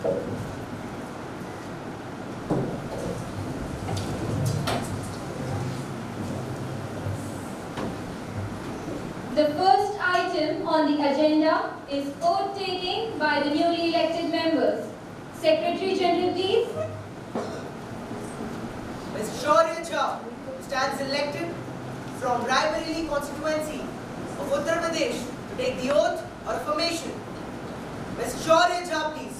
The first item on the agenda is oath taking by the newly elected members. Secretary General, please. Ms. Shaurya Jha stands elected from Raebareli constituency of Uttar Pradesh to take the oath or affirmation. Ms. Shaurya Jha, please.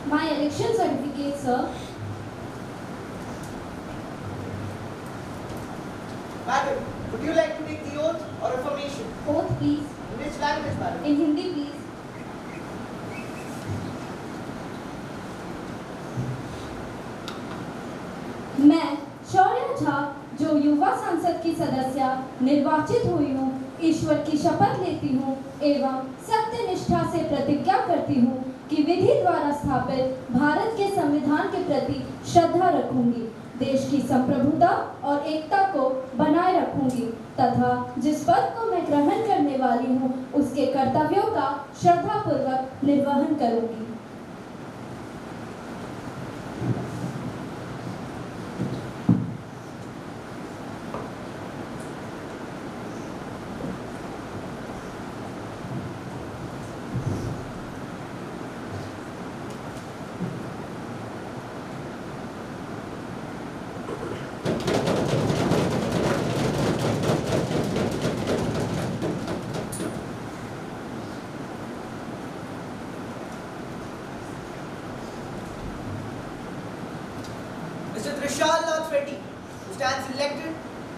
My election certificate, sir. Madam, would you like to take the oath or affirmation? Oath, please. In which language, madam? In Hindi, please. मैं शौर्य झा जो युवा संसद की सदस्य निर्वाचित हुई हूँ, ईश्वर की शपथ लेती हूँ एवं सत्य निष्ठा से प्रतिज्ञा करती हूँ कि विधि द्वारा स्थापित भारत के संविधान के प्रति श्रद्धा रखूंगी, देश की संप्रभुता और एकता को बनाए रखूंगी तथा जिस पद को मैं ग्रहण करने वाली हूँ उसके कर्तव्यों का श्रद्धापूर्वक निर्वहन करूंगी। Mr. Trishal Nath Reddy, who stands elected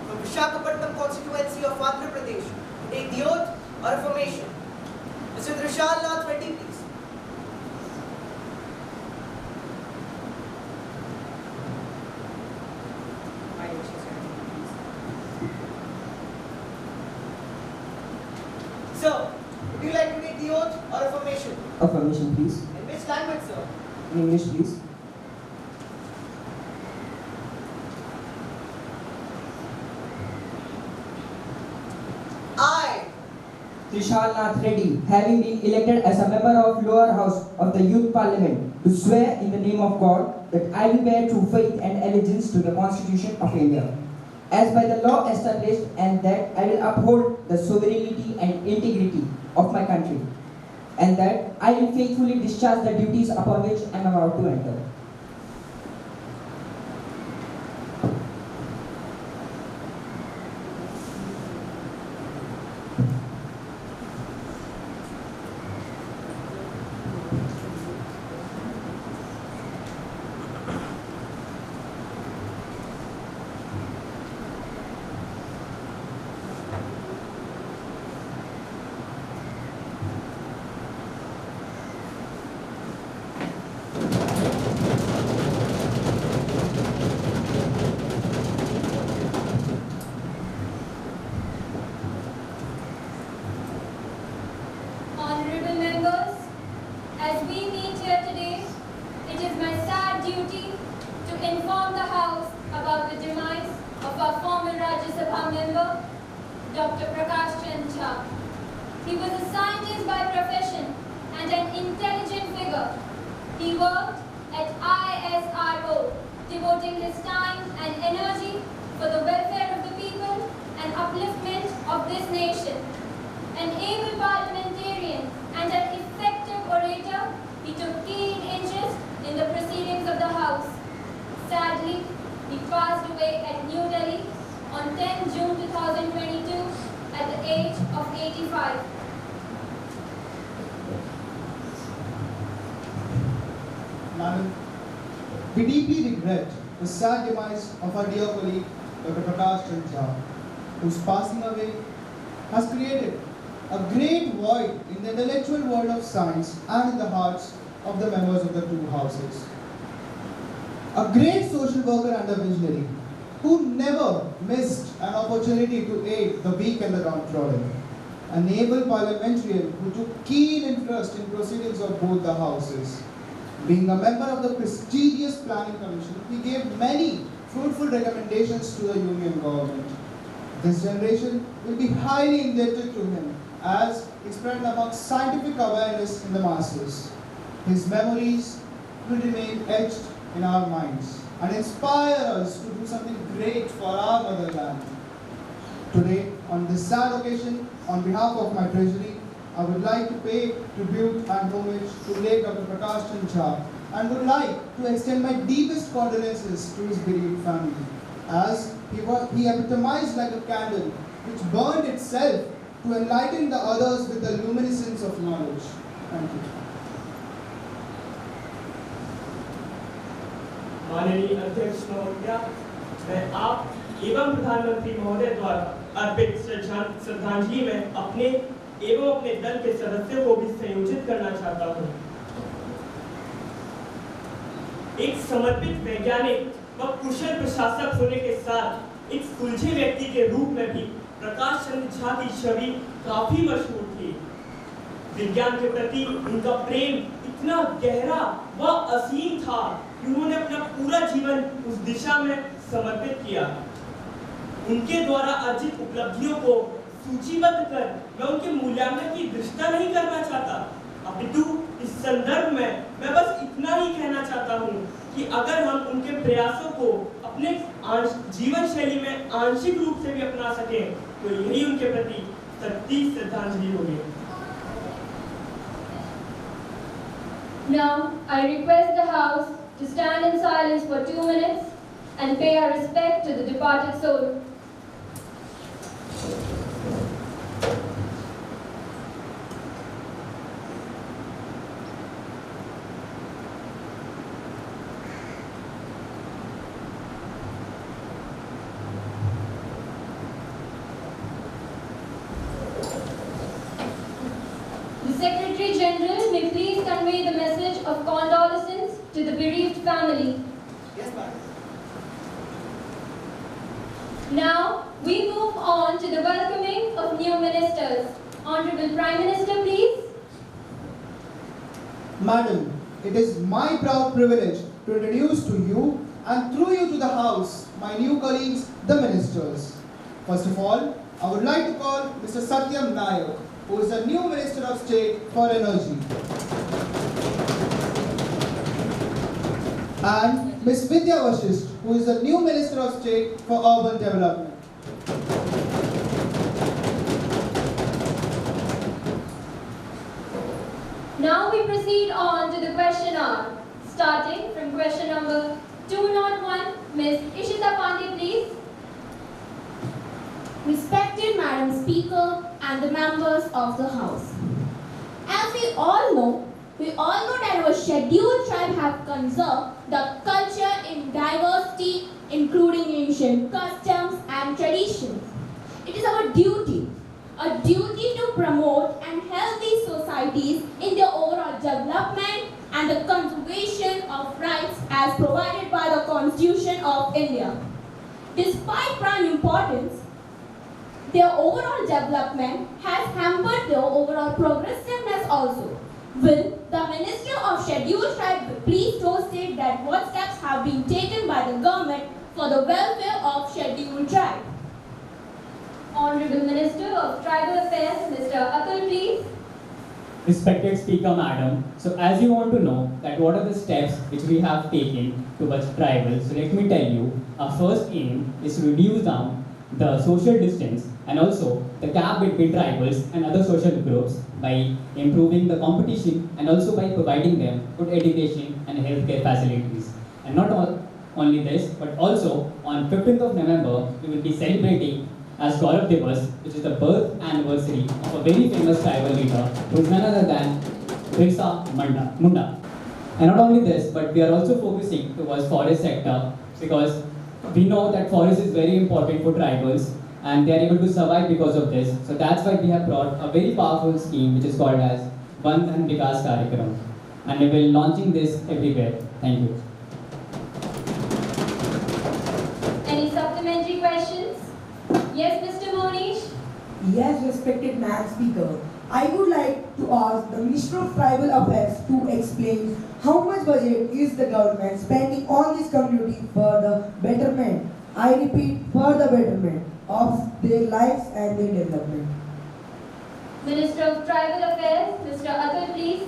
from Visakhapatnam constituency of Andhra Pradesh, to take the oath or affirmation. Mr. Trishal Nath Reddy, please. Sir, would you like to take the oath or affirmation? Affirmation, please. In which language, sir? In English, please. I, Trishal Nath Reddy, having been elected as a member of lower house of the Youth Parliament, do swear in the name of God that I will bear true faith and allegiance to the Constitution of India, as by the law established, and that I will uphold the sovereignty and integrity of my country, and that I will faithfully discharge the duties upon which I am about to enter. Honorable members, as we meet here today, it is my sad duty to inform the House about the demise of our former Rajya Sabha member, Dr. Prakash Chand Jha. He was a scientist by profession and an intelligent figure. He worked at ISRO, devoting his time and energy for the welfare of the people and upliftment of this nation. An able parliamentarian and an effective orator, he took keen interest in the proceedings of the House. Sadly, he passed away at New Delhi on 10 June 2022 at the age of 85. Madam, we deeply regret the sad demise of our dear colleague, Dr. Prakash Chand Jha, whose passing away has created a great void in the intellectual world of science and in the hearts of the members of the two houses. A great social worker and a visionary who never missed an opportunity to aid the weak and the downtrodden. An able parliamentarian who took keen interest in proceedings of both the houses. Being a member of the prestigious Planning Commission, he gave many fruitful recommendations to the Union government. This generation will be highly indebted to him as he spread among scientific awareness in the masses. His memories will remain etched in our minds and inspire us to do something great for our motherland. Today, on this sad occasion, on behalf of my treasury, I would like to pay tribute and homage to late Dr. Prakash Chandra Jha and would like to extend my deepest condolences to his bereaved family, as he epitomized like a candle which burned itself to enlighten the others with the luminescence of knowledge. Thank you. माननीय अध्यक्ष महोदया, मैं आप एवं प्रधानमंत्री महोदय द्वारा अर्पित श्रद्धांजलि में अपने एवं अपने दल के सदस्यों को भी संयोजित करना चाहता हूं। एक समर्पित वैज्ञानिक व कुशल प्रशासक होने के साथ एक सुलझे व्यक्ति के रूप में भी प्रकाश चंद्र झा की छवि काफी मशहूर थी। विज्ञान के प्रति उनका प्रेम इतना गहरा व असीम था कि उन्होंने अपना पूरा जीवन उस दिशा में समर्पित किया। उनके द्वारा अर्जित उपलब्धियों को सूचीबद्ध कर मैं उनके मूल्यांकन की दृष्टा नहीं करना चाहता, अपितु इस संदर्भ में मैं बस इतना ही कहना चाहता हूं कि अगर हम उनके प्रयासों को अपने जीवन शैली में आंशिक रूप से भी अपना सकें तो यही उनके प्रति सच्ची श्रद्धांजलि होगी। Now, I request the House to stand in silence for 2 minutes and pay our respect to the departed soul. The Secretary General may please convey the message of condolences to the bereaved family. Yes, madam. Now, we move on to the welcoming of new ministers. Honorable Prime Minister, please. Madam, it is my proud privilege to introduce to you and through you to the House my new colleagues, the ministers. First of all, I would like to call Mr. Satyam Nayak, who is the new Minister of State for Energy, and Ms. Vidya Vashisht, who is the new Minister of State for Urban Development. Now we proceed on to the question hour. Starting from question number 201, Ms. Ishita Pandey, please. Respected Madam Speaker and the members of the House. As we all know that our scheduled tribe have conserved the culture in diversity, including ancient customs and traditions. It is our duty to promote and help these societies in their overall development and the conservation of rights as provided by the Constitution of India. Despite prime importance, their overall development has hampered their overall progressiveness also. Will the Minister of Scheduled Tribe please to state that what steps have been taken by the government for the welfare of Scheduled Tribe? Honorable Minister of Tribal Affairs, Mr. Atul, please. Respected Speaker Madam, so as you want to know that what are the steps which we have taken towards tribals, so let me tell you, our first aim is to reduce down the social distance and also the gap between tribals and other social groups by improving the competition and also by providing them good education and healthcare facilities. And not only this, but also on 15th of November, we will be celebrating as Gaurav Divas, which is the birth anniversary of a very famous tribal leader who is none other than Birsa Munda. And not only this, but we are also focusing towards forest sector because we know that forest is very important for tribals and they are able to survive because of this. So that's why we have brought a very powerful scheme which is called as Van Dhan Vikas Karyakram. And we will launching this everywhere. Thank you. Any supplementary questions? Yes, Mr. Monish. Yes, respected Madam Speaker. I would like to ask the Minister of Tribal Affairs to explain how much budget is the government spending on this community for the betterment. I repeat, for the betterment. of their lives and their development. Minister of Tribal Affairs, Mr. Atul, please.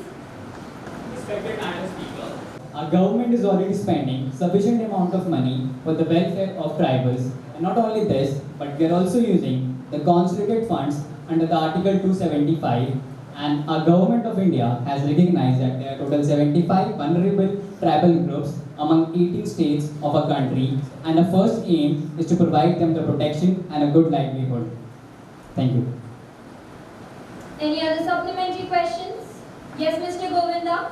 Respected Madam Speaker, our government is already spending sufficient amount of money for the welfare of tribals. And not only this, but we are also using the consolidated funds under the Article 275, and our government of India has recognized that there are total 75 vulnerable tribal groups among 18 states of our country, and the first aim is to provide them the protection and a good livelihood. Thank you. Any other supplementary questions? Yes, Mr. Govinda.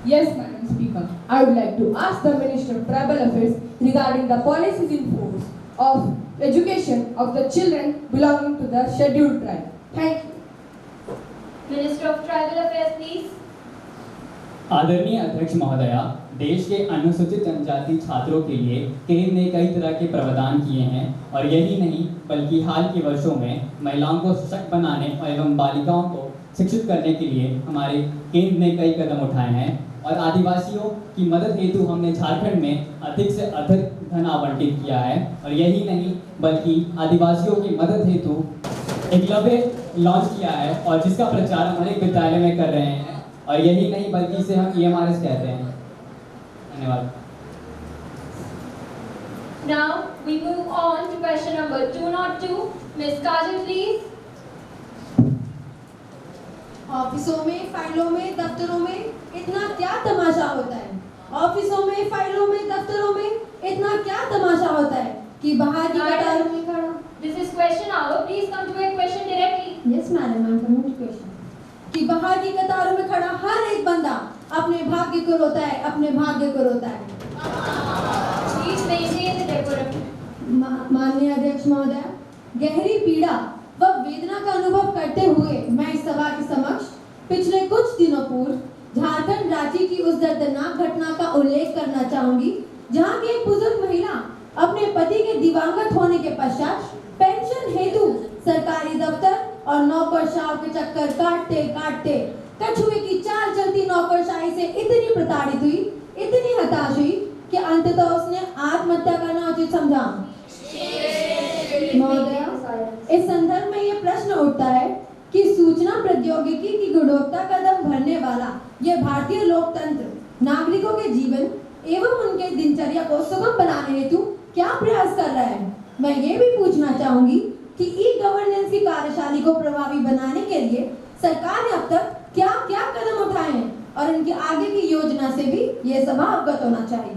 Yes, Madam Speaker. I would like to ask the Minister of Tribal Affairs regarding the policies in force of education of the children belonging to the scheduled tribe. Thank you. Minister of Tribal Affairs, please. आदरणीय अध्यक्ष महोदया, देश के अनुसूचित जनजाति छात्रों के लिए केंद्र ने कई तरह के प्रावधान किए हैं, और यही नहीं बल्कि हाल के वर्षों में महिलाओं को सशक्त बनाने एवं बालिकाओं को शिक्षित करने के लिए हमारे केंद्र ने कई कदम उठाए हैं। और आदिवासियों की मदद हेतु हमने झारखंड में अधिक से अधिक धन आवंटित किया है, और यही नहीं बल्कि आदिवासियों की मदद हेतु एकलव्य लॉन्च किया है, और जिसका प्रचार हम अनेक विद्यालय में कर रहे हैं, और यही नहीं बल्कि इसे हम EMRS कहते हैं। धन्यवाद। Now we move on to question number 202. Ms. Kajal, please. ऑफिसों में, फाइलों में, दफ्तरों में इतना क्या तमाशा होता है? ऑफिसों में, फाइलों में, दफ्तरों में इतना क्या तमाशा होता है कि बाहर की कतारों में खड़ा। This is question hour. Please come to a question directly. Yes, madam, I'm coming to question. कि बाहर की कतारों में खड़ा हर एक बंदा अपने भाग्य को रोता है, अपने भाग्य को रोता है। Please maintain the decorum. माननीय अध्यक्ष महोदय, गहरी पीड़ा व वेदना का अनुभव करते हुए मैं इस सभा के समक्ष पिछले कुछ दिनों पूर्व झारखंड रांची की उस दर्दनाक घटना का उल्लेख करना चाहूंगी, जहां की एक बुजुर्ग महिला अपने पति के दिवंगत होने के पश्चात पेंशन हेतु सरकारी दफ्तर और नौकरशाह के चक्कर काटते काटते कछुए की चाल चलती नौकरशाही से इतनी प्रताड़ित हुई, इतनी हताश हुई कि अंततः उसने आत्महत्या करना उचित समझा। महोदया, इस संदर्भ में ये प्रश्न उठता है कि सूचना प्रौद्योगिकी की गुणवत्ता कदम भरने वाला यह भारतीय लोकतंत्र नागरिकों के जीवन एवं उनके दिनचर्या को सुगम बनाने हेतु क्या प्रयास कर रहा है? मैं ये भी पूछना चाहूंगी कि ई-गवर्नेंस की कार्यशैली को प्रभावी बनाने के लिए सरकार ने अब तक क्या क्या कदम उठाए हैं, और इनकी आगे की योजना से भी ये सभा अवगत होना चाहिए।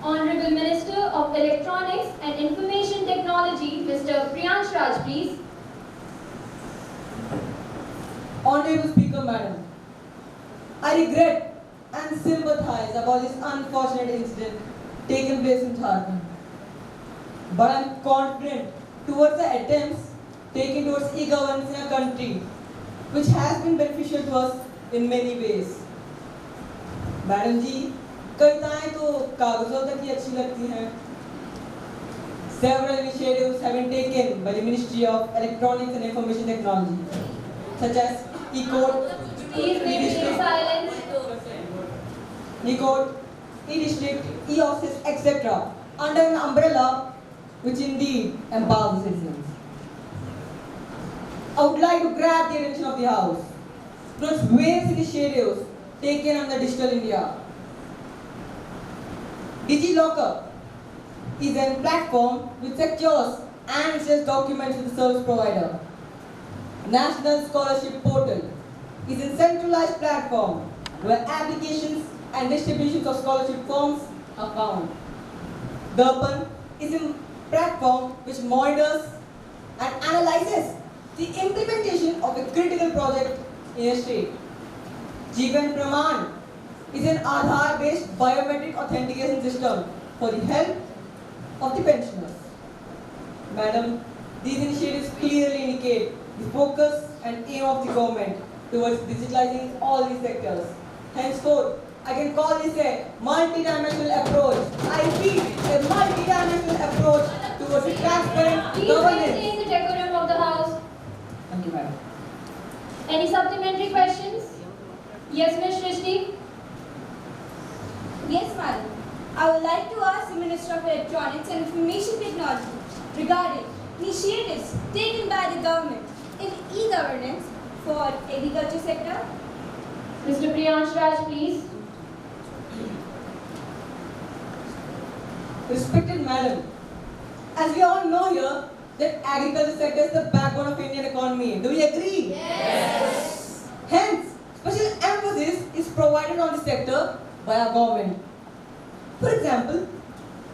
Honorable Minister of Electronics and Information Technology, Mr. Priyansh Raj, please. Honorable Speaker, Madam, I regret and sympathize about this unfortunate incident taken place in Jharkhand. But I am confident towards the attempts taken towards e-governance in a country which has been beneficial to us in many ways. Madam जी, कविताएं तो कागजों तक ही अच्छी लगती हैं. Several initiatives have been taken by the Ministry of Electronics and Information Technology, such as e-code, Please maintain silence. e-code, e-district, e-office, etc. under an umbrella which indeed empowers the citizens. I would like to grab the attention of the House towards various initiatives taken under Digital India. DigiLocker is a platform which secures and shares documents with the service provider. National Scholarship Portal is a centralized platform where applications and distributions of scholarship forms are found. Darpan is a platform which monitors and analyzes the implementation of a critical project in a state. Jeevan Praman is an Aadhaar-based biometric authentication system for the help of the pensioners. Madam, these initiatives clearly indicate the focus and aim of the government towards digitalizing all these sectors. Henceforth, I can call this a multi-dimensional approach. I repeat, a multi-dimensional approach towards a transparent Please governance. maintain the decorum of the House. Thank you, Madam. Any supplementary questions? Yes, Ms. Shrishti. Yes, madam. I would like to ask the Minister of Electronics and Information Technology regarding initiatives taken by the government in e-governance for agriculture sector. Mr. Priyansh Raj, please. Respected Madam, as we all know here, that agriculture sector is the backbone of Indian economy. Do we agree? Yes. Hence, special emphasis is provided on the sector by our government. For example,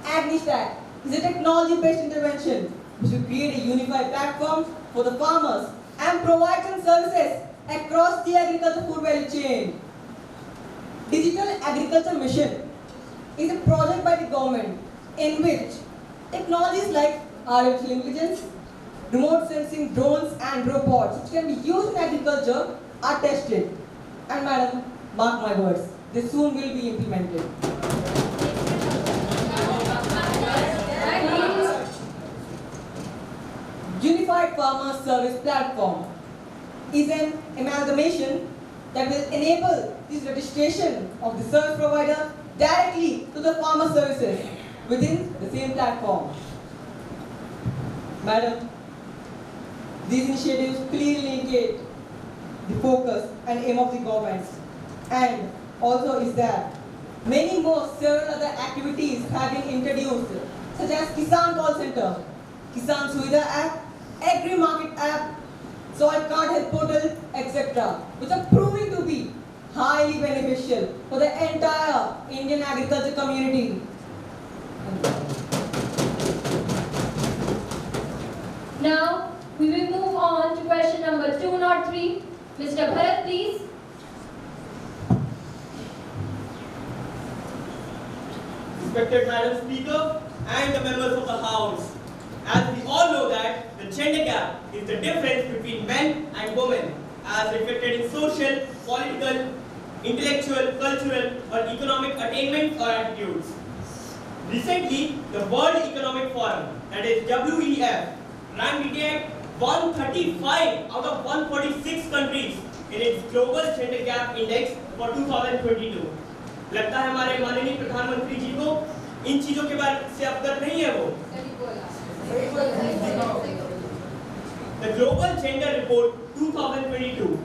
AgriStack is a technology-based intervention which will create a unified platform for the farmers and provide some services across the agriculture food value chain. Digital Agriculture Mission is a project by the government in which technologies like artificial intelligence, remote sensing drones and robots which can be used in agriculture are tested. And madam, mark my words, they soon will be implemented. Unified Farmer Service Platform is an amalgamation that will enable this registration of the service provider directly to the farmer services within the same platform. Madam, these initiatives clearly indicate the focus and aim of the government, and also is that many more several other activities have been introduced, such as Kisan Call Center, Kisan Suvidha app, Agri Market app, Soil Card Health Portal, etc., which are proving to be highly beneficial for the entire Indian agriculture community. Now, we will move on to question number 203. Mr. Bharat, please. Respected Madam Speaker and the members of the House, as we all know that the gender gap is the difference between men and women as reflected in social, political, intellectual, cultural or economic attainments or attitudes. Recently, the World Economic Forum, that is WEF, ranked India at 135 out of 146 countries in its Global Gender Gap Index for 2022. लगता है हमारे माननीय प्रधानमंत्री जी को इन चीजों के बारे से अवगत नहीं है वो। The Global Gender Report 2022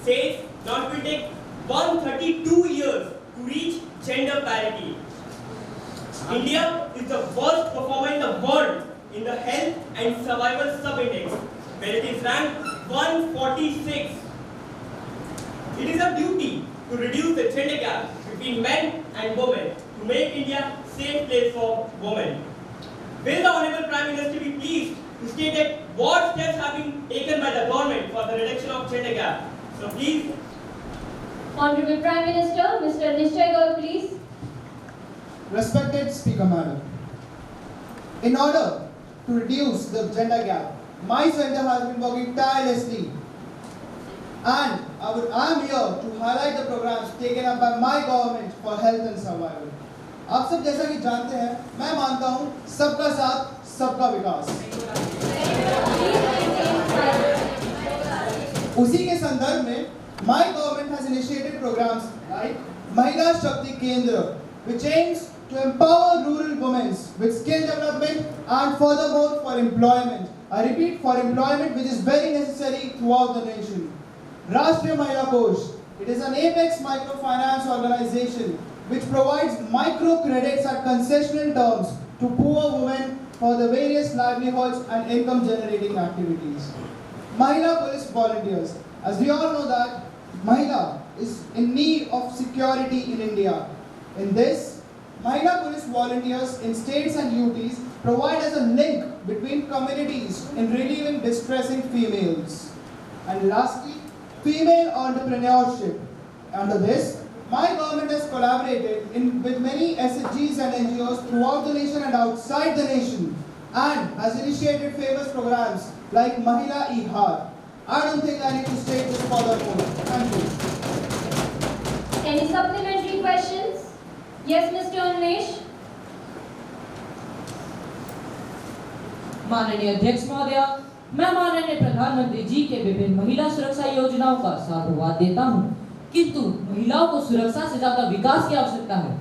says that it will take 132 years to reach gender parity. India is the worst performer in the world in the health and survival sub-index, where it is ranked 146. It is our duty to reduce the gender gap between men and women to make India a safe place for women. Will the Honorable Prime Minister be pleased to state that what steps have been taken by the government for the reduction of gender gap? So please. Honorable Prime Minister, Mr. Nishchay Gaur, please. Respected Speaker Madam, in order to reduce the gender gap, my center has been working tirelessly, and I am here to highlight the programs taken up by my government for health and survival. आप सब जैसा कि जानते हैं, मैं मानता हूँ सबका साथ सबका विकास। उसी के संदर्भ में my government has initiated programs like Mahila Shakti Kendra, which aims to empower rural women with skill development and furthermore for employment. I repeat, for employment, which is very necessary throughout the nation. Rashtriya Mahila Kosh, it is an apex microfinance organization which provides micro credits at concessional terms to poor women for the various livelihoods and income generating activities. Mahila Police Volunteers, as we all know that Mahila is in need of security in India. In this, Mahila Police Volunteers in states and UTs provide as a link between communities in relieving distressing females. And lastly, female entrepreneurship. Under this, my government has collaborated with many SHGs and NGOs throughout the nation and outside the nation, and has initiated famous programs like Mahila E-Haat. I don't think I need to state this furthermore. Thank you. Any supplementary questions? Yes, Mr. Unmesh. माननीय अध्यक्ष महोदय, मैं माननीय प्रधानमंत्री जी के विभिन्न महिला सुरक्षा योजनाओं का साधुवाद देता हूं, किंतु महिलाओं को सुरक्षा से ज्यादा विकास की आवश्यकता है।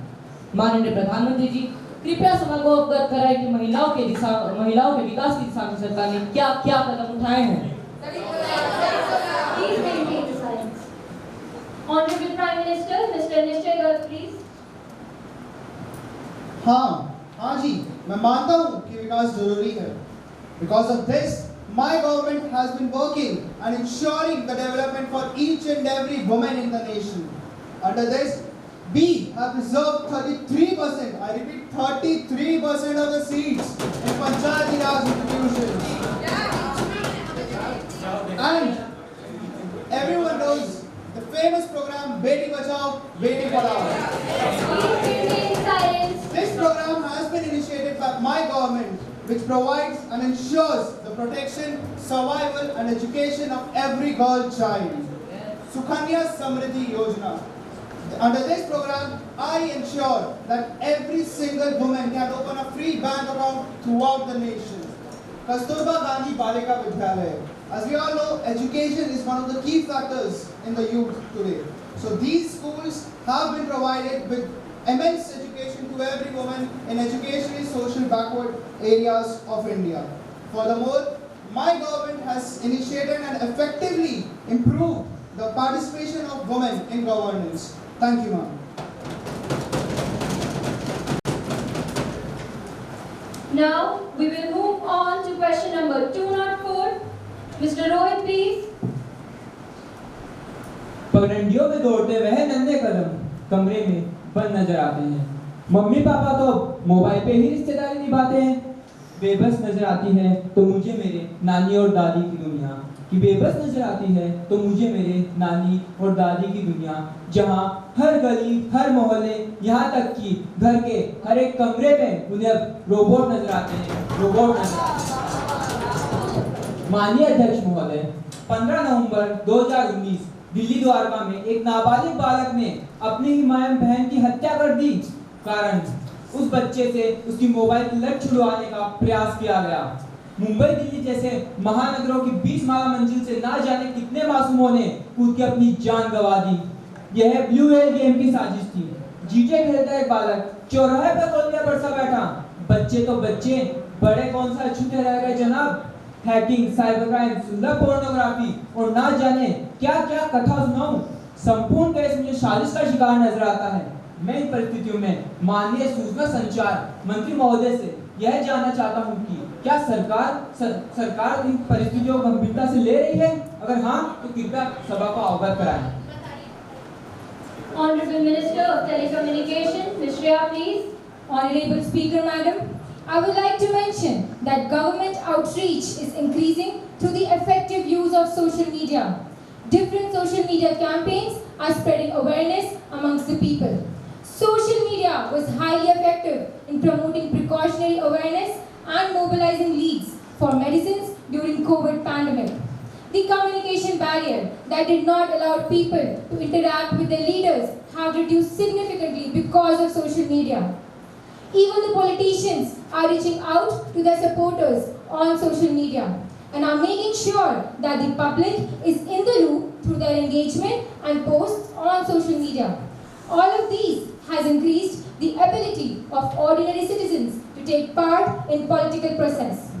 माननीय प्रधानमंत्री जी, कृपया सभा को अवगत कराएं कि महिलाओं के विकास की दिशा में सरकार ने क्या क्या कदम उठाए हैं। Please maintain the silence. Honorable Prime Minister, Mr. Nishchay Garg, please. हाँ जी, मैं मानता हूँ कि विकास जरूरी है। Because of this, my government has been working and ensuring the development for each and every woman in the nation. Under this, we have reserved 33%, I repeat 33% of the seats in Panchayati Raj institutions. And everyone knows the famous program Beti Bachao, Beti Padhao. Please maintain silence. This program has been initiated by my government, which provides and ensures the protection, survival and education of every girl child. Sukanya Samriddhi Yojana. Under this program, I ensure that every single woman can open a free bank account throughout the nation. Kasturba Gandhi Balika Vidyalaya. As we all know, education is one of the key factors in the youth today. So these schools have been provided with immense education to every woman in educationally social backward areas of India. Furthermore, my government has initiated and effectively improved the participation of women in governance. Thank you, ma'am. Now we will move on to question number 204. Mr. Rohit, please. पगडंडियों में दौड़ते वह नन्हे कदम कमरे में बंद नजर आते हैं। मम्मी पापा तो मोबाइल पे ही रिश्तेदारी निभाते हैं। बेबस नजर आती है तो मुझे मेरे नानी और दादी की दुनिया कि बेबस नजर आती है तो मुझे मेरे नानी और दादी की दुनिया, जहाँ हर गली हर मोहल्ले यहाँ तक कि घर के हर एक कमरे में उन्हें अब रोबोट नजर आते हैं। रोबोट नजर आते हैं। माननीय अध्यक्ष महोदय, 15 नवंबर 2019 दिल्ली द्वारका में एक नाबालिग बालक ने अपनी ही मां बहन की हत्या कर दी। कारण उस बच्चे से उसकी मोबाइल की लत छुड़वाने का प्रयास किया गया। मुंबई दिल्ली जैसे महानगरों की 20 माला मंजिल से ना जाने कितने मासूमों ने कूद के अपनी जान गंवा दी। यह ब्लू व्हेल गेम की साजिश थी। जीटे खेलता एक बालक चौराहे पर तौलिया पर सा बैठा। बच्चे तो बच्चे, बड़े कौन सा छूटे रह गए जनाब। हैकिंग, साइबर क्राइम, सुंदर पोर्नोग्राफी और ना जाने क्या क्या कथा सुनाऊं। संपूर्ण केस मुझे साजिश का शिकार नजर आता है। मैं इन परिस्थितियों में माननीय सूचना संचार मंत्री महोदय से यह जानना चाहता हूं कि क्या सरकार इन परिस्थितियों को गंभीरता से ले रही है? अगर हाँ तो कृपया सभा को अवगत कराएं। Honorable Minister of Telecommunication, Ms. Shreya, please. Honorable Speaker, Madam, I would like to mention that government outreach is increasing through the effective use of social media. Different social media campaigns are spreading awareness amongst the people. Social media was highly effective in promoting precautionary awareness and mobilizing leads for medicines during COVID pandemic. The communication barrier that did not allow people to interact with their leaders have reduced significantly because of social media. Even the politicians are reaching out to their supporters on social media and are making sure that the public is in the loop through their engagement and posts on social media. All of these has increased the ability of ordinary citizens to take part in political process.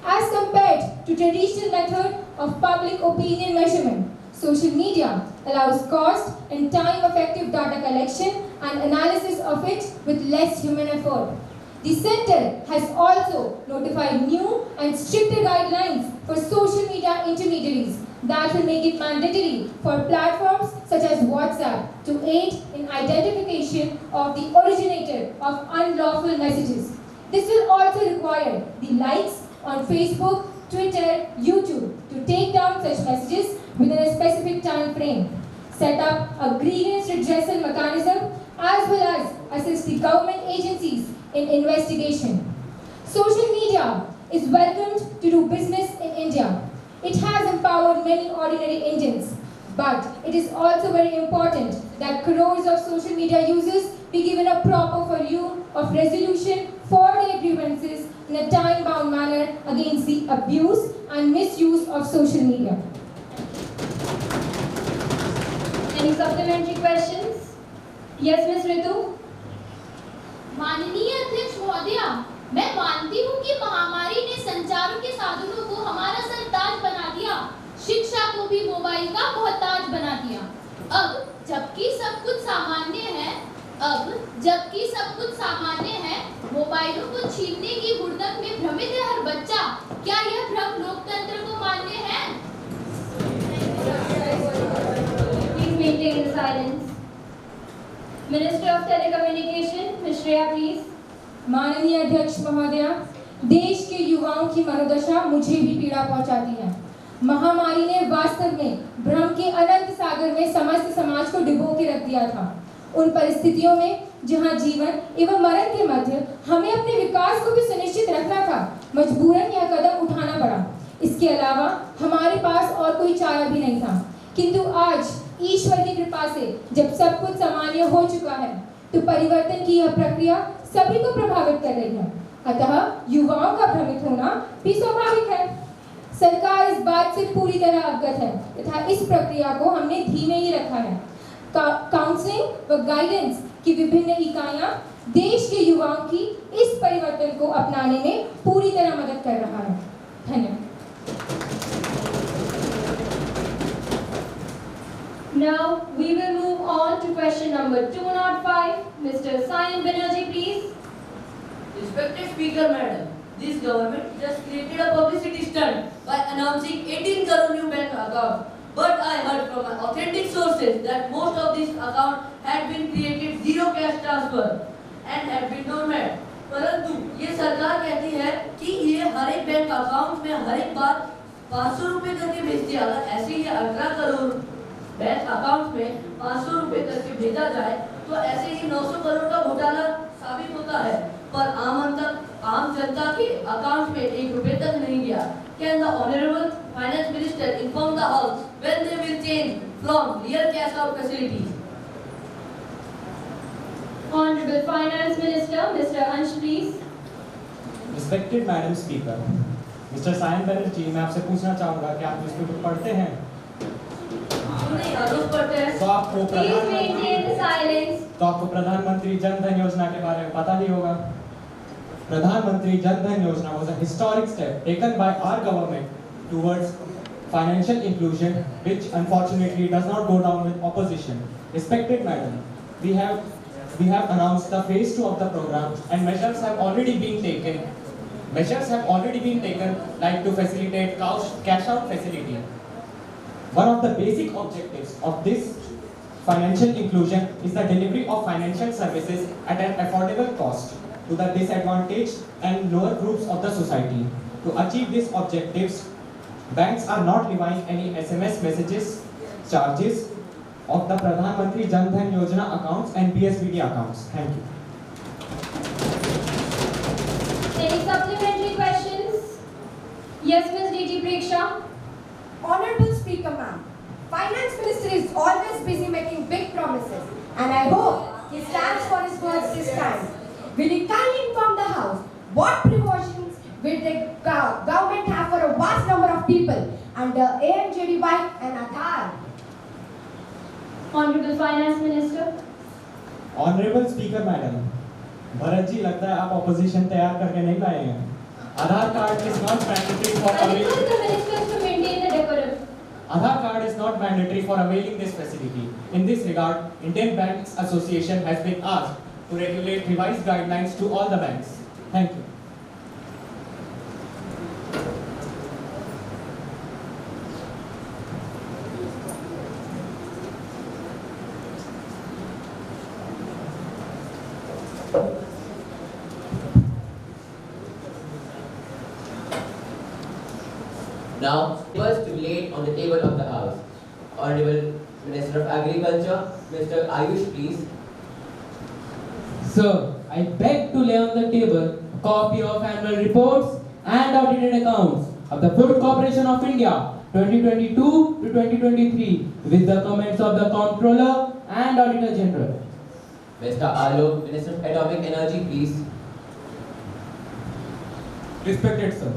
As compared to traditional method of public opinion measurement, social media allows cost and time-effective data collection and analysis of it with less human effort. The Centre has also notified new and stricter guidelines for social media intermediaries that will make it mandatory for platforms such as WhatsApp to aid in identification of the originator of unlawful messages. This will also require the likes on Facebook, Twitter, YouTube to take down such messages within a specific time frame, set up a grievance redressal mechanism, as well as assist the government agencies in investigation. Social media is welcomed to do business in India. It has empowered many ordinary Indians, but it is also very important that crores of social media users be given a proper review of resolution for their grievances in a time-bound manner against the abuse and misuse of social media. Any supplementary questions? Yes, Ms. Ritu? माननीय अध्यक्ष महोदया, मैं मानती हूँ कि महामारी ने संचार के साधनों को हमारा सरताज बना दिया, शिक्षा को भी मोबाइल का मोहताज बना दिया। अब जबकि सब कुछ सामान्य है, मोबाइलों को छीनने की हुड़दंग में भ्रमित है हर बच्चा। क्या यह भ्रम लोकतंत्र को मान्य है? Please maintain the silence. Minister of Telecommunication, Ms. Shreya, please. माननीय अध्यक्ष महोदया, देश के युवाओं की मनोदशा मुझे भी पीड़ा पहुंचाती है। महामारी ने वास्तव में भ्रम के अनंत सागर में समस्त समाज को डुबो के रख दिया था। उन परिस्थितियों में जहां जीवन एवं मरण के मध्य हमें अपने विकास को भी सुनिश्चित रखना था, मजबूरन यह कदम उठाना पड़ा। इसके अलावा हमारे पास और कोई चारा भी नहीं था। किंतु आज ईश्वर की कृपा से जब सब कुछ सामान्य हो चुका है, तो परिवर्तन की यह प्रक्रिया सभी को प्रभावित कर रही है। अतः युवाओं का भ्रमित होना भी स्वाभाविक है। सरकार इस बात से पूरी तरह अवगत है तथा इस प्रक्रिया को हमने धीमे ही रखा है। काउंसलिंग व गाइडेंस की विभिन्न इकाइयां देश के युवाओं की इस परिवर्तन को अपनाने में पूरी तरह मदद कर रहा है। धन्यवाद। Now we will move on to question number 205. Mr. Sayan Banerjee, please. Respected Speaker Madam, this government just created a publicity stunt by announcing 18 crore new bank accounts. But I heard from authentic sources that most of these accounts had been created zero cash transfer and had been dormant. परंतु ये सरकार कहती है कि ये हर एक bank account में हर एक बार 500 रुपए करके भेजती है। अगर ऐसे ही 18 करोड़ बैंक अकाउंट में 500 रुपए करके भेजा जाए तो ऐसे ही 900 करोड़ का घोटाला साबित होता है। पर आम जनता के अकाउंट में 1 रुपए तक नहीं गया। Can the Honorable Finance Minister inform the House when they will change from real cash out facilities? Honorable Finance Minister, Mr. Ansh, please. Respected Madam Speaker, Mr. Sayan Banerjee, मैं आपसे पूछना चाहूँगा कि आप न्यूज़पेपर पढ़ते हैं? तो आपको Please maintain the silence. तो आपको प्रधानमंत्री जन धन योजना के बारे में पता ही होगा। प्रधानमंत्री जन धन योजना was a historic step taken by our government towards financial inclusion, which unfortunately does not go down with opposition. Respected Madam, we have announced the phase 2 of the program, and measures have already been taken. Measures have already been taken, like to facilitate cash out facility. One of the basic objectives of this financial inclusion is the delivery of financial services at an affordable cost to the disadvantaged and lower groups of the society. To achieve these objectives, banks are not levying any SMS messages, charges of the Pradhan Mantri Jan Dhan Yojana accounts and PSBD accounts. Thank you. Any supplementary questions? Yes, Ms. DG Preksha. Honorable Speaker, ma'am, Finance Minister is always busy making big promises, and I hope he stands for his words this time. Will you kindly inform the House what precautions will the government have for a vast number of people under AMJDY and Aadhaar? Honorable Finance Minister. Honorable Speaker, Madam, Bharat ji लगता है आप opposition तैयार करके नहीं लाए हैं। Aadhaar card is not mandatory for I request the ministers to maintain the decorum. Aadhaar card is not mandatory for availing this facility. In this regard, Indian Banks Association has been asked to regulate revised guidelines to all the banks. Thank you. Now, first to be laid on the table of the House. Honorable Minister of Agriculture, Mr. Ayush, please. Sir, I beg to lay on the table a copy of annual reports and audited accounts of the Food Corporation of India 2022 to 2023 with the comments of the Comptroller and Auditor General. Mr. Alok, Minister of Atomic Energy, please. Respected sir,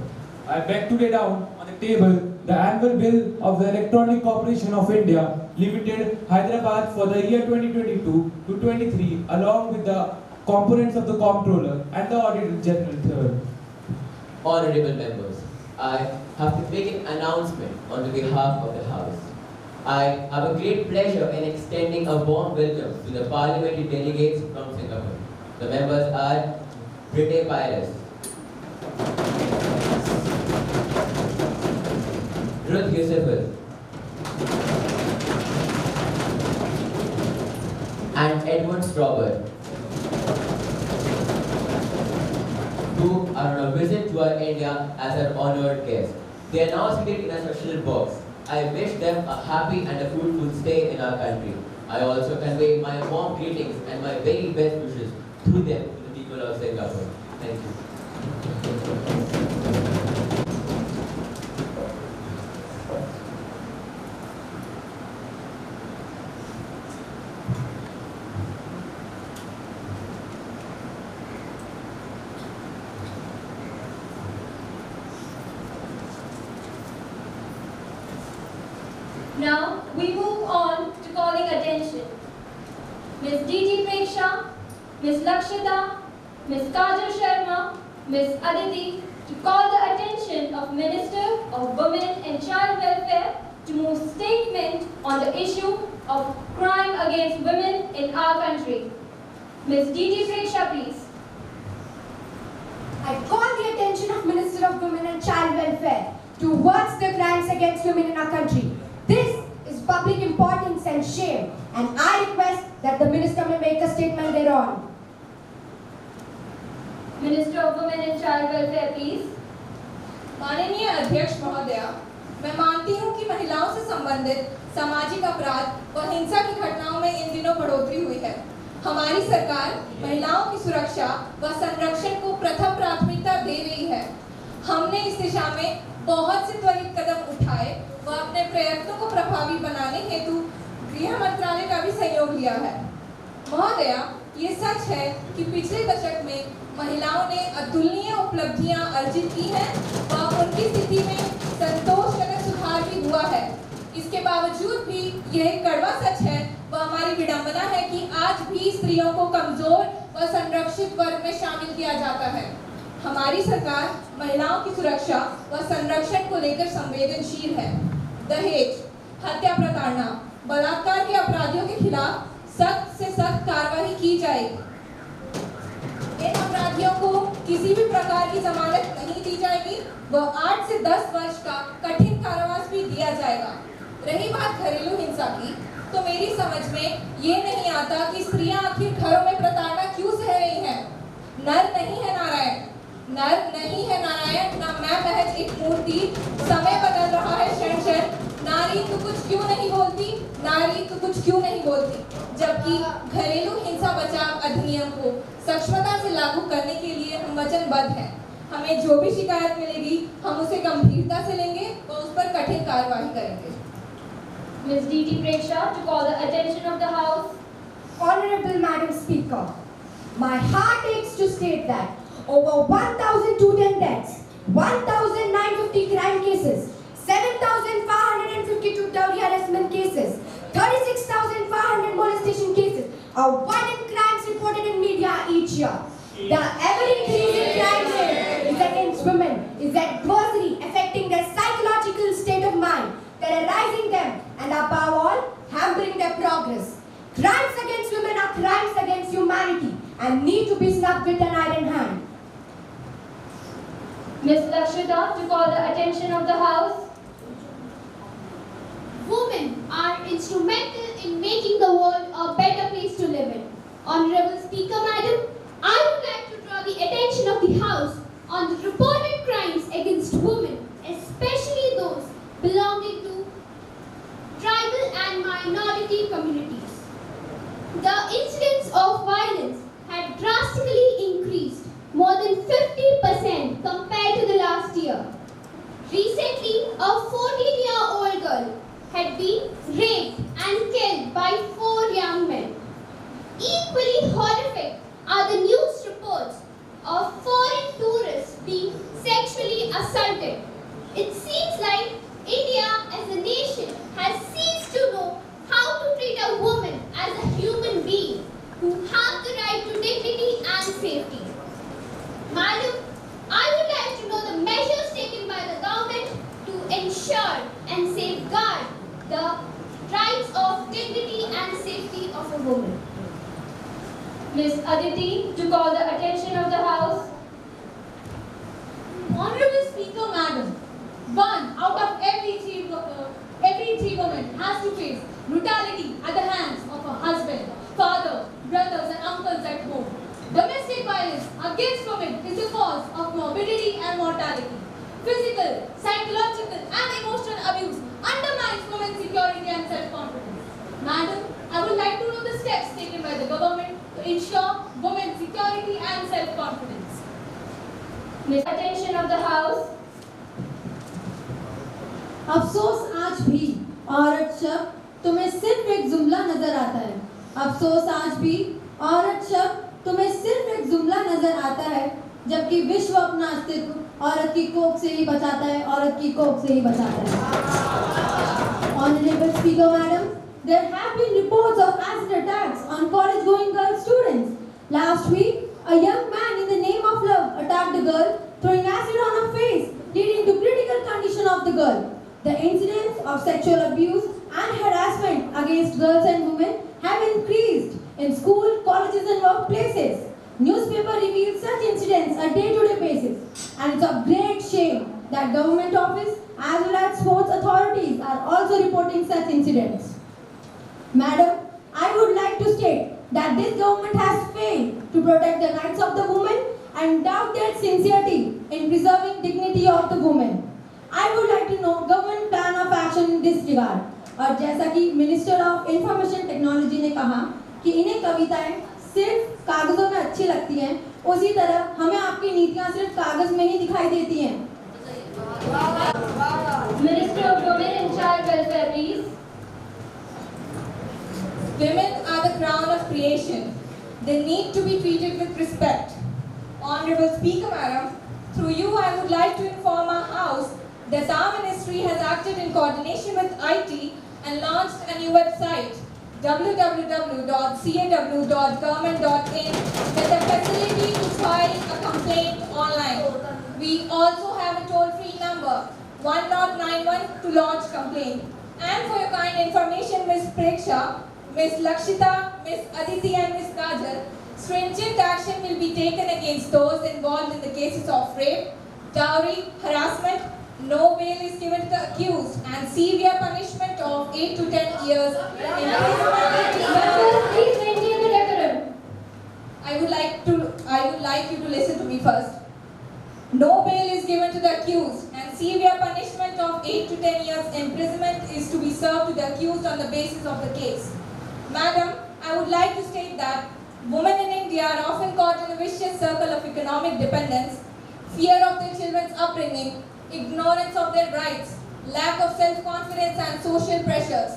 I beg to lay down on the table the annual bill of the Electronic Corporation of India Limited, Hyderabad for the year 2022 to 23 along with the components of the Comptroller and the Auditor General third. Honorable members, I have to make an announcement on behalf of the House. I have a great pleasure in extending a warm welcome to the parliamentary delegates from Singapore. The members are Brite Pires, Ruth Yusufus, and Edmund Strawbert, who are on a visit to our India as our honored guests. They are now seated in a special box. I wish them a happy and a fruitful stay in our country. I also convey my warm greetings and my very best wishes through them to the people of Singapore. Thank you. Now we move on to calling attention. Ms. D.T. Preksha, Ms. Lakshita, Ms. Kajal Sharma, Ms. Aditi to call the attention of Minister of Women and Child Welfare to move statement on the issue of crime against women in our country. Ms. D.T. Preksha, please. I call the attention of Minister of Women and Child Welfare towards the crimes against women in our country. This is public importance and shame, and I request that the Minister may make a statement thereon. Minister of Women and Child Welfare, please. माननीय अध्यक्ष महोदया, मैं मानती हूँ कि महिलाओं से संबंधित सामाजिक अपराध व हिंसा की घटनाओं में इन दिनों बढ़ोतरी हुई है। हमारी सरकार महिलाओं की सुरक्षा व संरक्षण को प्रथम प्राथमिकता दे रही है। हमने इस दिशा में बहुत से त्वरित कदम उठाए व अपने प्रयत्नों को प्रभावी बनाने हेतु गृह मंत्रालय का भी सहयोग लिया है। महोदया, ये सच है कि पिछले दशक में महिलाओं ने अतुलनीय उपलब्धियां अर्जित की हैं व उनकी स्थिति में संतोषजनक सुधार भी हुआ है। इसके बावजूद भी यह कड़वा सच है व हमारी विडंबना है कि आज भी स्त्रियों को कमजोर व संरक्षित वर्ग में शामिल किया जाता है। हमारी सरकार महिलाओं की सुरक्षा व संरक्षण को लेकर संवेदनशील है। दहेज, हत्या प्रताड़ना, बलात्कार के अपराधियों के खिलाफ सख्त से सख्त कार्रवाई की जाएगी। इन अपराधियों को किसी भी प्रकार की जमानत नहीं दी जाएगी व 8 से 10 वर्ष का कठिन कारावास भी दिया जाएगा। रही बात घरेलू हिंसा की, तो मेरी समझ में ये नहीं आता कि स्त्रियां आखिर घरों में प्रताड़ना क्यों सह रही हैं। नर नहीं है नारायण, नर नहीं है नारायण, ना मैं महज एक मूर्ति। समय बदल रहा है क्षण क्षण, नारी तो कुछ क्यों नहीं बोलती, नारी तो कुछ क्यों नहीं बोलती। जबकि घरेलू हिंसा बचाव अधिनियम को सक्षमता से लागू करने के लिए हम वचनबद्ध हैं। हमें जो भी शिकायत मिलेगी हम उसे गंभीरता से लेंगे व उस पर कठिन कार्यवाही करेंगे। Ms. D.T. Preksha to call the attention of the House. Honorable Madam Speaker, my heart aches to state that over 1,210 deaths, 1,950 crime cases, 7,552 dowry harassment cases, 36,500 molestation cases are violent crimes reported in media each year. The ever-increasing crime rate is against women is adversely affecting their psychological state of mind, terrorizing them, and above all, hampering their progress. Crimes against women are crimes against humanity and need to be stopped with an iron hand. Ms. Lakshita to call the attention of the House. Women are instrumental in making the world a better place to live in. Honorable Speaker, Madam, I would like to draw the attention of the House on the reported crimes against women, especially those belonging to tribal and minority communities. The incidence of violence had drastically increased, more than 50% compared to the last year. Recently, a 14-year-old girl had been raped and killed by 4 young men. Equally horrific are the news reports of foreign tourists being sexually assaulted. It seems like India as a nation has ceased to know how to treat a woman as a human being who have the right to dignity rights of dignity and safety of a woman. Miss Aditi, to call the attention of the House. Honorable Speaker, Madam, one out of every three women has to face brutality at the hands of a husband, father, brothers and uncles at home. Domestic violence against women is the cause of morbidity and mortality. Physical, psychological and emotional abuse undermines women's security and self-confidence. Madam, I would like to know the steps taken by the government to ensure women's security and self-confidence. Miss Attention of the House. अफसोस आज भी औरत शब्द तुम्हें सिर्फ एक जुमला नजर आता है। अफसोस आज भी औरत शब्द तुम्हें सिर्फ एक जुमला नजर आता है, जबकि विश्व अपना अस्तित्व औरत की कोख से ही बचाता है, औरत की कोख से ही बचाता है। Honorable Speaker, Madam, there have been reports of acid attacks on college-going girl students. Last week, a young man in the name of love attacked a girl, throwing acid on her face, leading to critical condition of the girl. The incidents of sexual abuse and harassment against girls and women have increased in school, colleges and workplaces. Newspaper reveals such incidents on a day-to-day basis, and it's a great shame that government office as well as sports authorities are also reporting such incidents. Madam, I would like to state that this government has failed to protect the rights of the woman and doubt their sincerity in preserving dignity of the woman. I would like to know government plan of action in this regard. और जैसा कि minister of information technology ने कहा कि इन्हें कविताएं सिर्फ कागजों में अच्छी लगती हैं, उसी तरह हमें आपकी नीतियां सिर्फ कागज में ही दिखाई देती हैं। Minister of Women and Child Welfare, please. Women are the crown of creation. They need to be treated with respect. Honorable Speaker, Madam, through you I would like to inform our House that our ministry has acted in coordination with IT and launched a new website, www.caw.government.in, with the facility to file a complaint online. We also have a toll-free number, 1091, to launch complaint. And for your kind information, Ms. Preksha, Ms. Lakshita, Ms. Aditi and Ms. Kajal, stringent action will be taken against those involved in the cases of rape, dowry, harassment. No bail is given to the accused and severe punishment of 8 to 10 years imprisonment. Please maintain the decorum. I would like you to listen to me first. No bail is given to the accused and severe punishment of 8 to 10 years imprisonment is to be served to the accused on the basis of the case. Madam, I would like to state that women in India are often caught in a vicious circle of economic dependence, fear of their children's upbringing, ignorance of their rights, lack of self-confidence and social pressures.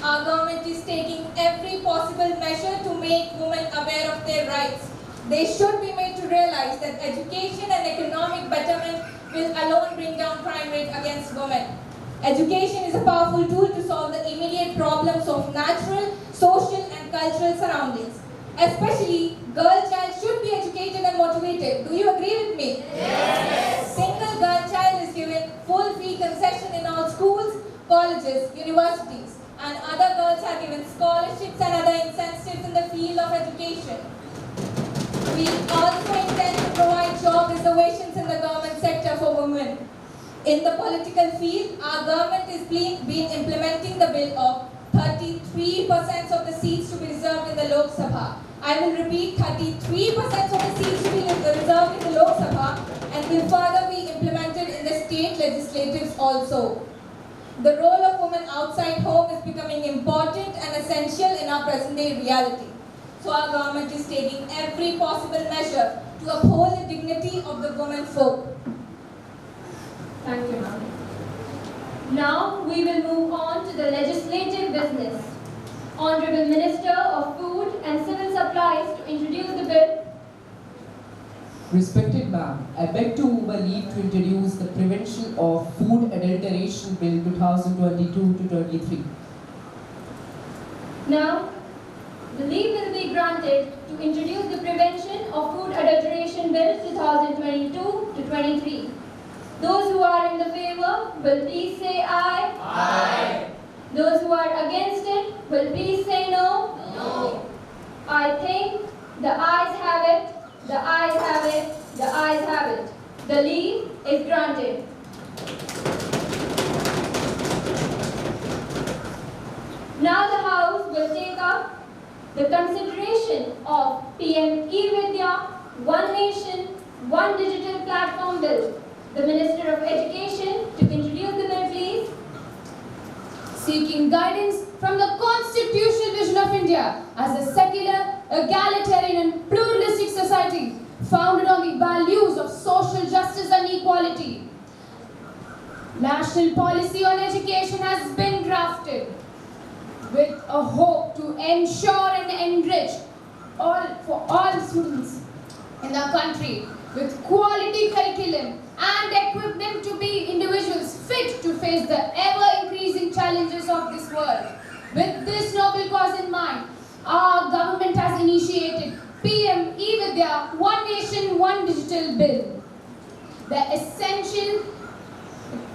Our government is taking every possible measure to make women aware of their rights. They should be made to realize that education and economic betterment will alone bring down crime rate against women. Education is a powerful tool to solve the immediate problems of natural, social and cultural surroundings. Especially, girl child should be educated and motivated. Do you agree with me? Yes. Single girl child is given full fee concession in all schools, colleges, universities, and other girls are given scholarships and other incentives in the field of education. We also intend to provide job reservations in the government sector for women. In the political field, our government is been implementing the bill of 33% of the seats to be reserved in the Lok Sabha. I will repeat, 33% of the seats to be reserved in the Lok Sabha and will further be implemented in the state legislatives also. The role of women outside home is becoming important and essential in our present day reality. So our government is taking every possible measure to uphold the dignity of the women folk. Thank you, ma'am. Now we will move on to the legislative business. Honorable Minister of Food and Civil Supplies to introduce the bill. Respected ma'am, I beg to move a leave to introduce the Prevention of Food Adulteration Bill 2022-23. Now, the leave will be granted to introduce the Prevention of Food Adulteration Bill 2022-23. Those who are in the favor will please say aye. Aye. Those who are against it will please say no? No. I think the ayes have it, the ayes have it, the ayes have it. The leave is granted. Now the House will take up the consideration of PM E-Vidya One Nation, One Digital Platform Bill. The Minister of Education to introduce the bill, please. Seeking guidance from the constitutional vision of India as a secular, egalitarian and pluralistic society founded on the values of social justice and equality. National policy on education has been drafted with a hope to ensure and enrich for all students in our country with quality curriculum and equip them to be individuals fit to face the ever-increasing challenges of this world. With this noble cause in mind, our government has initiated PM E-Vidya One Nation, One Digital Bill.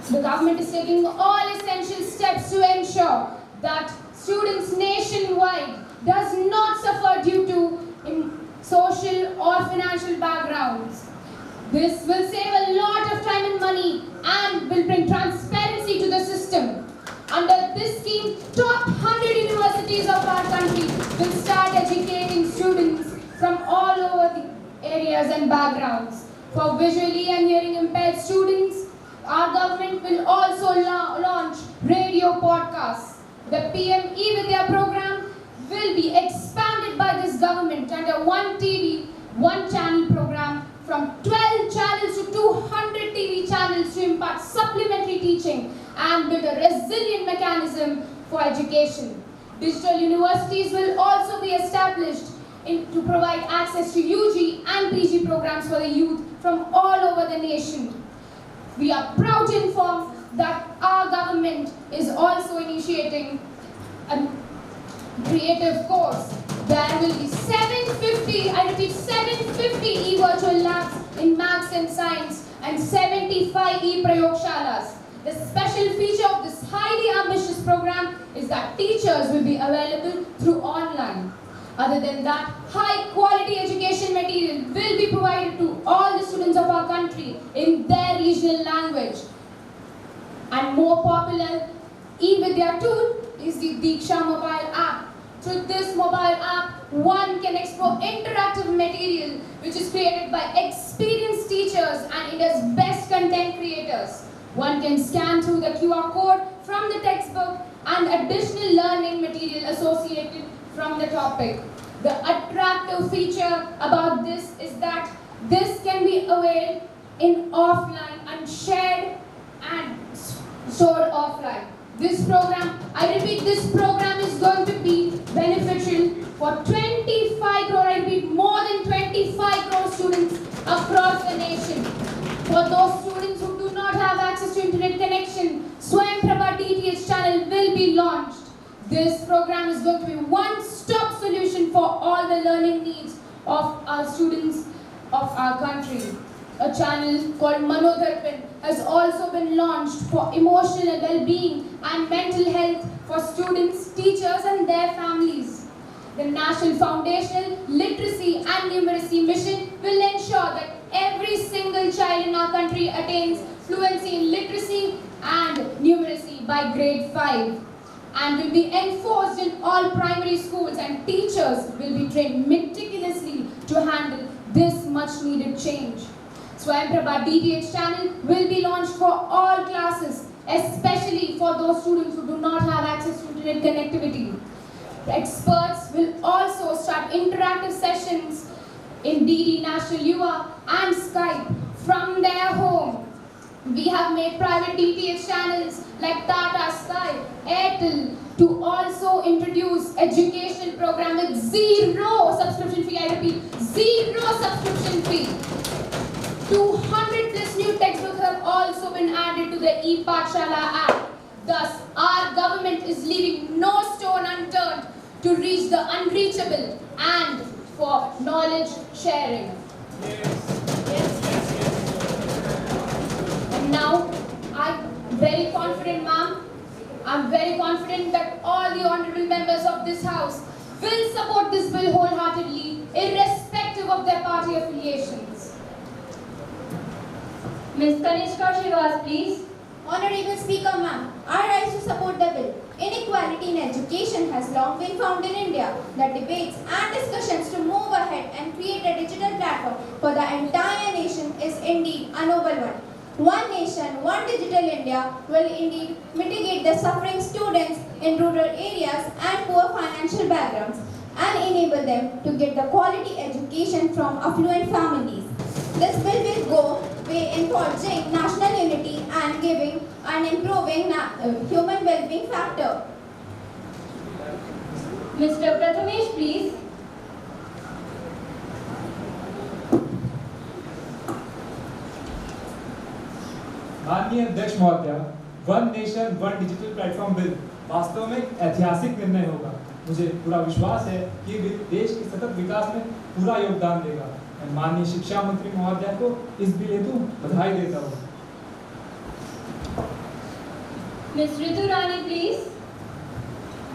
The government is taking all essential steps to ensure that students nationwide does not suffer due to social or financial backgrounds. This will save a lot of time and money and will bring transparency to the system. Under this scheme, top 100 universities of our country will start educating students from all over the areas and backgrounds. For visually and hearing impaired students, our government will also launch radio podcasts. The PM E-Vidya program will be expanded by this government under one TV, one channel program from 12 channels to 200 TV channels to impart supplementary teaching and build a resilient mechanism for education. Digital universities will also be established to provide access to UG and PG programs for the youth from all over the nation. We are proud to inform that our government is also initiating a creative course. There will be 750 e-virtual labs in maths and science and 75 e-prayogshalas. The special feature of this highly ambitious program is that teachers will be available through online. Other than that, high-quality education material will be provided to all the students of our country in their regional language. And more popular e-Vidya tool is the Diksha mobile app. Through this mobile app, one can explore interactive material which is created by experienced teachers and India's best content creators. One can scan through the QR code from the textbook and additional learning material associated from the topic. The attractive feature about this is that this can be availed in offline and shared and stored offline. This program, I repeat, this program is going to be beneficial for 25 crore, I repeat, more than 25 crore students across the nation. For those students who do not have access to internet connection, Swayamprabha DTH channel will be launched. This program is going to be one-stop solution for all the learning needs of our students of our country. A channel called Manodarpan has also been launched for emotional well-being and mental health for students, teachers and their families. The National Foundational Literacy and Numeracy Mission will ensure that every single child in our country attains fluency in literacy and numeracy by grade 5 and will be enforced in all primary schools, and teachers will be trained meticulously to handle this much needed change. Swayamprabha DTH channel will be launched for all classes, especially for those students who do not have access to internet connectivity. The experts will also start interactive sessions in DD National Yuva and Skype from their home. We have made private DTH channels like Tata Sky, Airtel to also introduce educational program with zero subscription fee. I repeat, zero subscription fee. 200 plus new textbooks have also been added to the e-Pathshala app. Thus, our government is leaving no stone unturned to reach the unreachable and for knowledge sharing. And now, I'm very confident, ma'am. I'm very confident that all the the honorable members of this house will support this bill wholeheartedly, irrespective of their party affiliations. Ms. Kanishka Shrivas, please. Honorable Speaker ma'am, I rise to support the bill. Inequality in education has long been found in India. The debates and discussions to move ahead and create a digital platform for the entire nation is indeed a noble one. One nation, one digital India will indeed mitigate the suffering students in rural areas and poor financial backgrounds and enable them to get the quality education from affluent families. This bill will go way in forging national unity and giving and improving human well-being factor. Mr. Prathamesh, please. माननीय अध्यक्ष महोदय, one nation one digital platform bill वास्तव में ऐतिहासिक निर्णय होगा। मुझे पूरा विश्वास है कि बिल देश के सतत विकास में पूरा योगदान देगा। मैं माननीय शिक्षा मंत्री महोदय को इस बिल हेतु बधाई देता हूँ। Ms. Ritu Rani, please.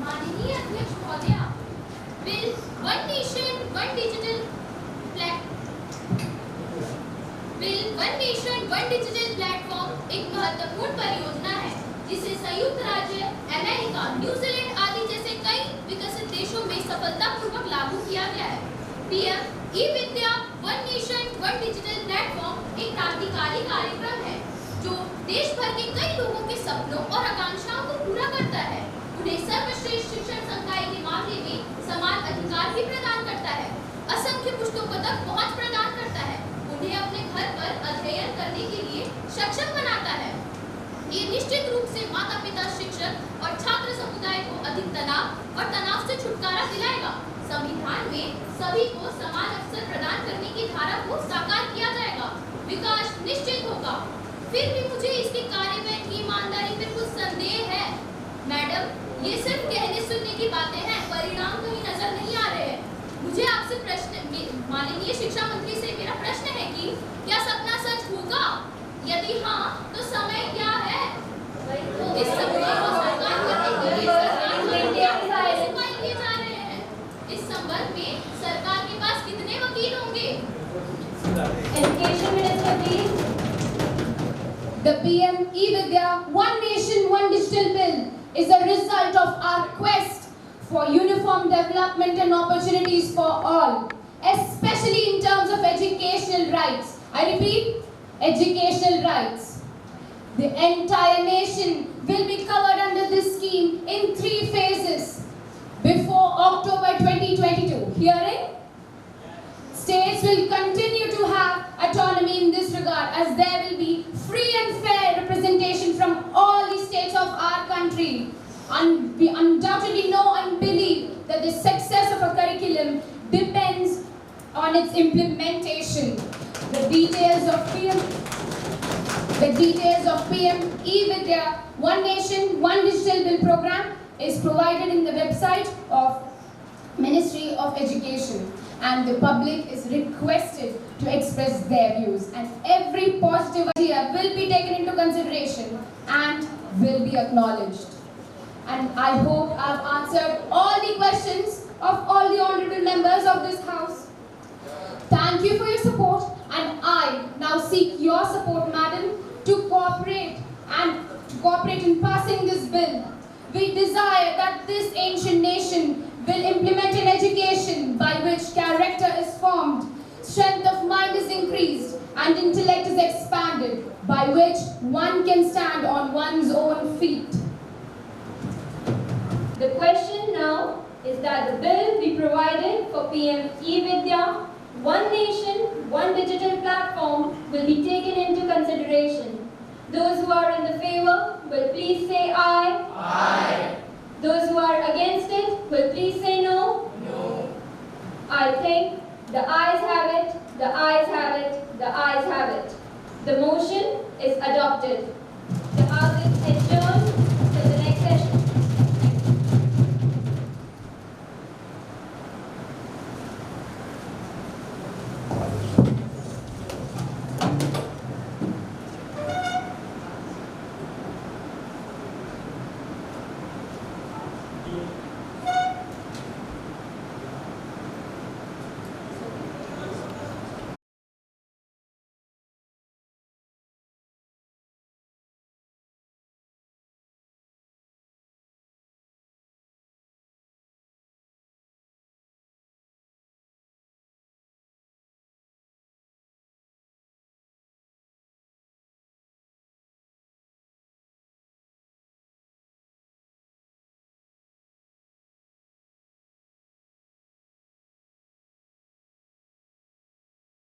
माननीय अध्यक्ष महोदय, bill one nation one digital platform एक महत्वपूर्ण परियोजना है जिसे संयुक्त राज्य, अमेरिका, न्यूजीलैंड आदि जैसे कई विकसित देशों में सफलतापूर्वक लागू किया गया है। PM e Vidya one nation one digital platform एक क्रांतिकारी कार्यक्रम है जो देश भर के कई लोगों के सपनों और आकांक्षाओं को पूरा करता है। उन्हें सर्वश्रेष्ठ शिक्षण संकाय के मामले में समान अधिकार भी प्रदान करता है, असंख्य पुस्तकों तक पहुंच प्रदान करता है, उन्हें अपने घर पर अध्ययन करने के लिए सक्षम बनाता है। ये निश्चित रूप से माता-पिता, शिक्षक और छात्र समुदाय को अधिक तनाव और तनाव से छुटकारा दिलाएगा। संविधान में सभी को समान अवसर प्रदान करने की धारा को साकार किया जाएगा। विकास निश्चित होगा। फिर भी मुझे इसके कार्यान्वयन की ईमानदारी पर कुछ संदेह है। मैडम, ये सिर्फ कहने सुनने की बातें हैं, परिणाम कहीं नजर नहीं आ रहे हैं। मुझे आपसे माननीय शिक्षा मंत्री से मेरा प्रश्न है कि क्या सपना सच होगा? यदि हाँ, तो समय क्या है? इस सपने को साकार करने के लिए सरकार उपाय किए जा रहे हैं। इस संबंध में सरकार के पास कितने वकील होंगे? Education Minister, please. The PM e-Vidya One Nation One Digital Bill is a result of our quest for uniform development and opportunities for all, especially in terms of educational rights. I repeat, educational rights. The entire nation will be covered under this scheme in 3 phases before October 2022. Hearing? States will continue to have autonomy in this regard as there will be free and fair representation from all the states of our country. And we undoubtedly know and believe that the success of a curriculum depends on its implementation. The details of PM e-Vidya One Nation One Digital Bill program is provided in the website of Ministry of Education, and the public is requested to express their views, and every positive idea will be taken into consideration and will be acknowledged. And I hope I've answered all the questions of all the honorable members of this house. Thank you for your support, and I now seek your support, madam, to cooperate in passing this bill. We desire that this ancient nation will implement an education by which character is formed, strength of mind is increased, and intellect is expanded, by which one can stand on one's own feet. The question now is that the bill be provided for PM e-Vidya One Nation One Digital Platform will be taken into consideration. Those who are in the favor will please say aye. Aye. Those who are against it will please say no. No. I think the ayes have it, the ayes have it, the ayes have it. The motion is adopted.